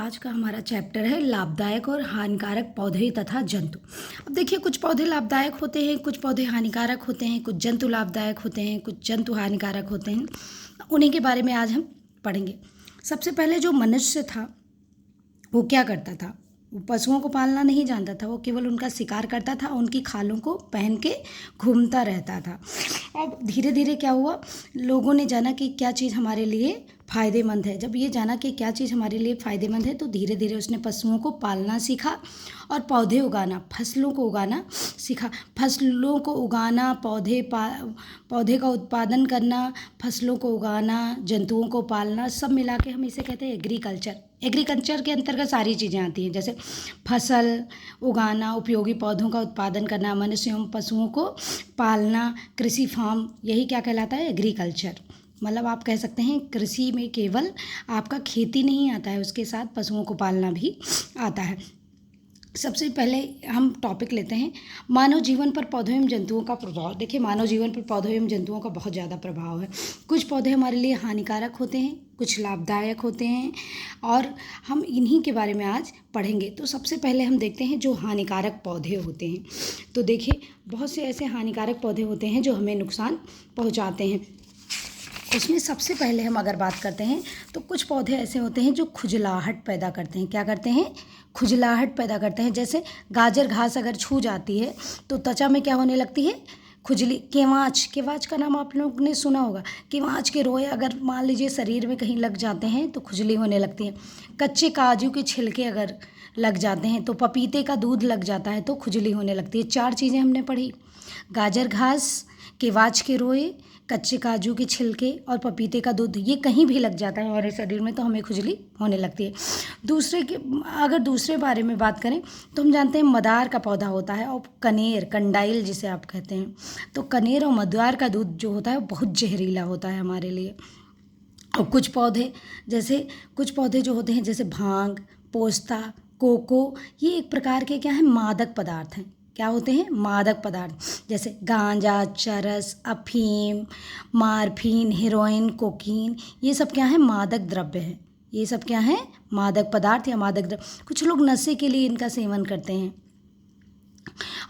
आज का हमारा चैप्टर है लाभदायक और हानिकारक पौधे तथा जंतु। अब देखिए, कुछ पौधे लाभदायक होते हैं, कुछ पौधे हानिकारक होते हैं, कुछ जंतु लाभदायक होते हैं, कुछ जंतु हानिकारक होते हैं। उन्हीं के बारे में आज हम पढ़ेंगे। सबसे पहले जो मनुष्य था वो क्या करता था? वो पशुओं को पालना नहीं जानता था, वो केवल उनका शिकार करता था, उनकी खालों को पहन के घूमता रहता था। अब धीरे धीरे क्या हुआ, लोगों ने जाना कि क्या चीज़ हमारे लिए फ़ायदेमंद है। जब ये जाना कि क्या चीज़ हमारे लिए फ़ायदेमंद है तो धीरे धीरे उसने पशुओं को पालना सीखा और पौधे उगाना, फसलों को उगाना सीखा। फसलों को उगाना, पौधे का उत्पादन करना, फसलों को उगाना, जंतुओं को पालना, सब मिला के हम इसे कहते हैं एग्रीकल्चर। एग्रीकल्चर के अंतर्गत सारी चीज़ें आती हैं, जैसे फसल उगाना, उपयोगी पौधों का उत्पादन करना, मनुष्य एवं पशुओं को पालना, कृषि फार्म, यही क्या कहलाता है? एग्रीकल्चर। मतलब आप कह सकते हैं कृषि में केवल आपका खेती नहीं आता है, उसके साथ पशुओं को पालना भी आता है। सबसे पहले हम टॉपिक लेते हैं मानव जीवन पर पौधों एवं जंतुओं का प्रभाव। देखिए, मानव जीवन पर पौधों एवं जंतुओं का बहुत ज़्यादा प्रभाव है। कुछ पौधे हमारे लिए हानिकारक होते हैं, कुछ लाभदायक होते हैं, और हम इन्हीं के बारे में आज पढ़ेंगे। तो सबसे पहले हम देखते हैं जो हानिकारक पौधे होते हैं। तो देखिए, बहुत से ऐसे हानिकारक पौधे होते हैं जो हमें नुकसान पहुँचाते हैं। उसमें सबसे पहले हम अगर बात करते हैं तो कुछ पौधे ऐसे होते हैं जो खुजलाहट पैदा करते हैं। क्या करते हैं? खुजलाहट पैदा करते हैं। जैसे गाजर घास अगर छू जाती है तो त्वचा में क्या होने लगती है? खुजली। केवाच का नाम आप लोग ने सुना होगा। केवाच के रोए अगर मान लीजिए शरीर में कहीं लग जाते हैं तो खुजली होने लगती है। कच्चे काजू के छिलके अगर लग जाते हैं तो, पपीते का दूध लग जाता है तो खुजली होने लगती है। 4 चीज़ें हमने पढ़ी: गाजर घास, केवाच के रोए, कच्चे काजू के छिलके और पपीते का दूध। ये कहीं भी लग जाता है हमारे शरीर में तो हमें खुजली होने लगती है। अगर दूसरे बारे में बात करें तो हम जानते हैं मदार का पौधा होता है, और कनेर, कंडाइल जिसे आप कहते हैं, तो कनेर और मदार का दूध जो होता है वो बहुत जहरीला होता है हमारे लिए। और कुछ पौधे जो होते हैं जैसे भांग, पोस्ता, कोको, ये एक प्रकार के क्या है? मादक पदार्थ हैं। क्या होते हैं? मादक पदार्थ। जैसे गांजा, चरस, अफीम, मार्फिन, हेरोइन, कोकीन, ये सब क्या है? मादक द्रव्य है। ये सब क्या है? मादक पदार्थ या मादक द्रव्य। कुछ लोग नशे के लिए इनका सेवन करते हैं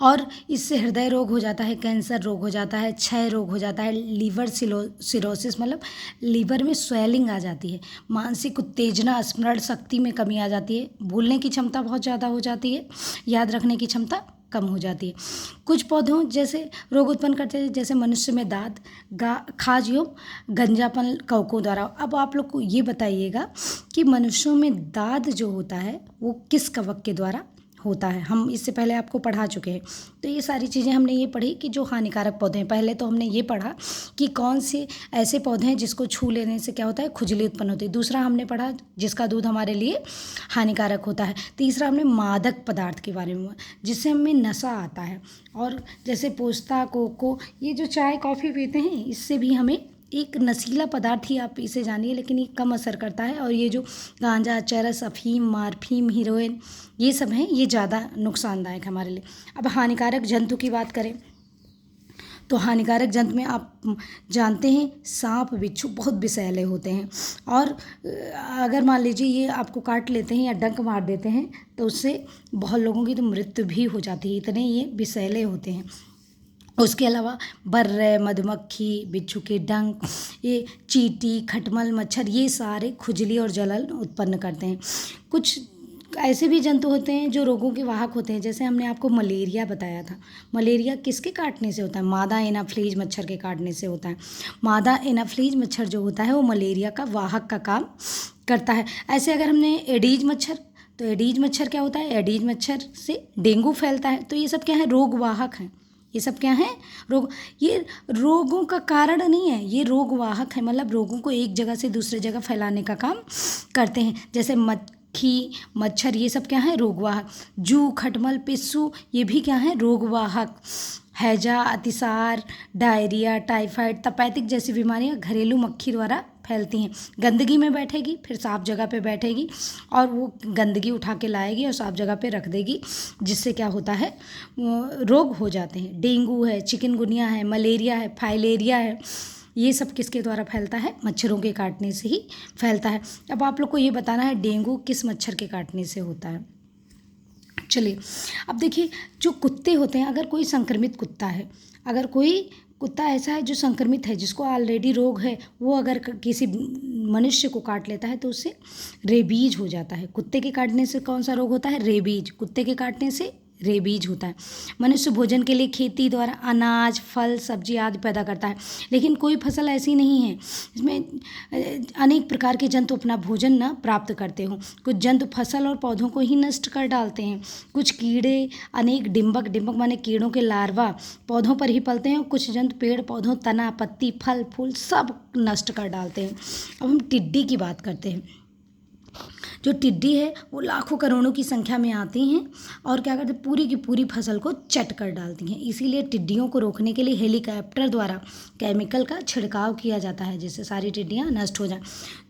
और इससे हृदय रोग हो जाता है, कैंसर रोग हो जाता है, क्षय रोग हो जाता है, लीवर सिरोसिस मतलब लीवर में स्वेलिंग आ जाती है, मानसिक उत्तेजना, स्मरण शक्ति में कमी आ जाती है, भूलने की क्षमता बहुत ज़्यादा हो जाती है, याद रखने की क्षमता कम हो जाती है। कुछ पौधों जैसे रोग उत्पन्न करते हैं, जैसे मनुष्य में दाद, खाज एवं गंजापन कवकों द्वारा। अब आप लोग को ये बताइएगा कि मनुष्यों में दाद जो होता है वो किस कवक के द्वारा होता है? हम इससे पहले आपको पढ़ा चुके हैं। तो ये सारी चीज़ें हमने ये पढ़ी कि जो हानिकारक पौधे हैं। पहले तो हमने ये पढ़ा कि कौन से ऐसे पौधे हैं जिसको छू लेने से क्या होता है? खुजली उत्पन्न होती है। दूसरा हमने पढ़ा जिसका दूध हमारे लिए हानिकारक होता है। तीसरा हमने मादक पदार्थ के बारे में, जिससे हमें नशा आता है। और जैसे पोस्ता, कोको, ये जो चाय कॉफ़ी पीते हैं, इससे भी हमें एक नशीला पदार्थ ही आप इसे जानिए, लेकिन ये कम असर करता है। और ये जो गांजा, चरस, अफीम, मार्फीम, हीरोइन, ये सब हैं, ये ज़्यादा नुकसानदायक हमारे लिए। अब हानिकारक जंतु की बात करें तो हानिकारक जंतु में आप जानते हैं सांप, बिच्छू बहुत विषैले होते हैं, और अगर मान लीजिए ये आपको काट लेते हैं या डंक मार देते हैं तो उससे बहुत लोगों की तो मृत्यु भी हो जाती है, इतने ये विषैले होते हैं। उसके अलावा बर्रे, मधुमक्खी, बिच्छू के डंक, ये चींटी, खटमल, मच्छर, ये सारे खुजली और जलन उत्पन्न करते हैं। कुछ ऐसे भी जंतु होते हैं जो रोगों के वाहक होते हैं, जैसे हमने आपको मलेरिया बताया था। मलेरिया किसके काटने से होता है? मादा एनाफ्लीज मच्छर के काटने से होता है। मादा एनाफ्लीज मच्छर जो होता है वो मलेरिया का वाहक का काम करता है। ऐसे अगर हमने एडीज मच्छर, तो एडीज मच्छर क्या होता है? एडीज मच्छर से डेंगू फैलता है। तो ये सब क्या है? रोग वाहक हैं। ये सब क्या है? रोग। ये रोगों का कारण नहीं है, ये रोग वाहक है, मतलब रोगों को एक जगह से दूसरे जगह फैलाने का काम करते हैं। जैसे मक्खी, मच्छर, ये सब क्या है? रोगवाहक। जू, खटमल, पिस्सू, ये भी क्या है? रोगवाहक। हैजा, अतिसार, डायरिया, टाइफाइड, तपेदिक जैसी बीमारियां घरेलू मक्खी द्वारा फैलती हैं। गंदगी में बैठेगी, फिर साफ जगह पे बैठेगी और वो गंदगी उठा के लाएगी और साफ जगह पे रख देगी, जिससे क्या होता है? रोग हो जाते हैं। डेंगू है, चिकनगुनिया है, मलेरिया है, फाइलेरिया है, ये सब किसके द्वारा फैलता है? मच्छरों के काटने से ही फैलता है। अब आप लोग को ये बताना है डेंगू किस मच्छर के काटने से होता है। चलिए, अब देखिए जो कुत्ते होते हैं, अगर कोई संक्रमित कुत्ता है, अगर कोई कुत्ता ऐसा है जो संक्रमित है, जिसको ऑलरेडी रोग है, वो अगर किसी मनुष्य को काट लेता है तो उससे रेबीज हो जाता है। कुत्ते के काटने से कौन सा रोग होता है? रेबीज। कुत्ते के काटने से रेबीज होता है। मनुष्य भोजन के लिए खेती द्वारा अनाज, फल, सब्जी आदि पैदा करता है, लेकिन कोई फसल ऐसी नहीं है इसमें अनेक प्रकार के जंतु अपना भोजन न प्राप्त करते हों। कुछ जंतु फसल और पौधों को ही नष्ट कर डालते हैं। कुछ कीड़े, अनेक डिंबक माने कीड़ों के लार्वा पौधों पर ही पलते हैं, और कुछ जंतु पेड़ पौधों, तना, पत्ती, फल फूल सब नष्ट कर डालते हैं। अब हम टिड्डी की बात करते हैं। जो टिड्डी है वो लाखों करोड़ों की संख्या में आती हैं और क्या करते हैं? पूरी की पूरी फसल को चट कर डालती हैं। इसीलिए टिड्डियों को रोकने के लिए हेलीकॉप्टर द्वारा केमिकल का छिड़काव किया जाता है, जिससे सारी टिड्डियाँ नष्ट हो जाएं।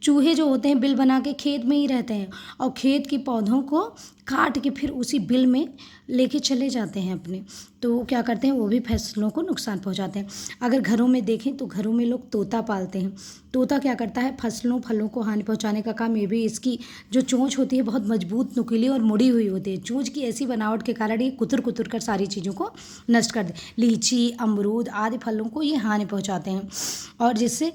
चूहे जो होते हैं बिल बना के खेत में ही रहते हैं और खेत की पौधों को काट के फिर उसी बिल में लेके चले जाते हैं अपने, तो वो क्या करते हैं? वो भी फसलों को नुकसान पहुंचाते हैं। अगर घरों में देखें तो घरों में लोग तोता पालते हैं। तोता क्या करता है? फलों को हानि पहुंचाने का काम। ये भी इसकी जो चोंच होती है बहुत मजबूत, नुकीली और मुड़ी हुई होती है। चोंच की ऐसी बनावट के कारण ये कुतर कुतर कर सारी चीज़ों को नष्ट कर दे। लीची, अमरूद आदि फलों को ये हानि पहुंचाते हैं, और जिससे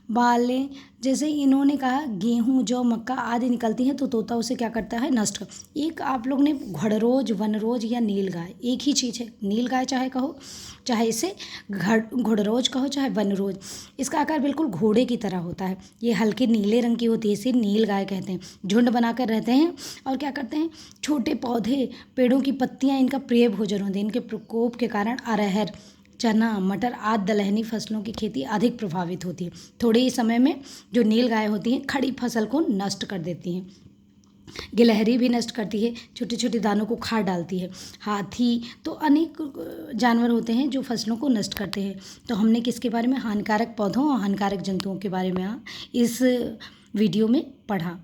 बालें, जैसे इन्होंने कहा गेहूँ, जौ, मक्का आदि निकलती हैं, तो तोता उसे क्या करता है? नष्ट कर। एक आप लोग ने घड़रोज, वनरोज या नीलगाय, एक ही चीज़ है। नीलगाय चाहे कहो, चाहे इसे घुड़रोज कहो, चाहे वनरोज। इसका आकार बिल्कुल घोड़े की तरह होता है। ये हल्के नीले रंग की होती है, इसे नीलगाय कहते हैं। झुंड बनाकर रहते हैं और क्या करते हैं? छोटे पौधे, पेड़ों की पत्तियाँ इनका प्रिय भोजन होते हैं। इनके प्रकोप के कारण अरहर, चना, मटर आदि दलहनी फसलों की खेती अधिक प्रभावित होती है। थोड़े ही समय में जो नीलगाय होती हैं खड़ी फसल को नष्ट कर देती हैं। गिलहरी भी नष्ट करती है, छोटे छोटे दानों को खा डालती है। हाथी, तो अनेक जानवर होते हैं जो फसलों को नष्ट करते हैं। तो हमने किसके बारे में? हानिकारक पौधों और हानिकारक जंतुओं के बारे में इस वीडियो में पढ़ा।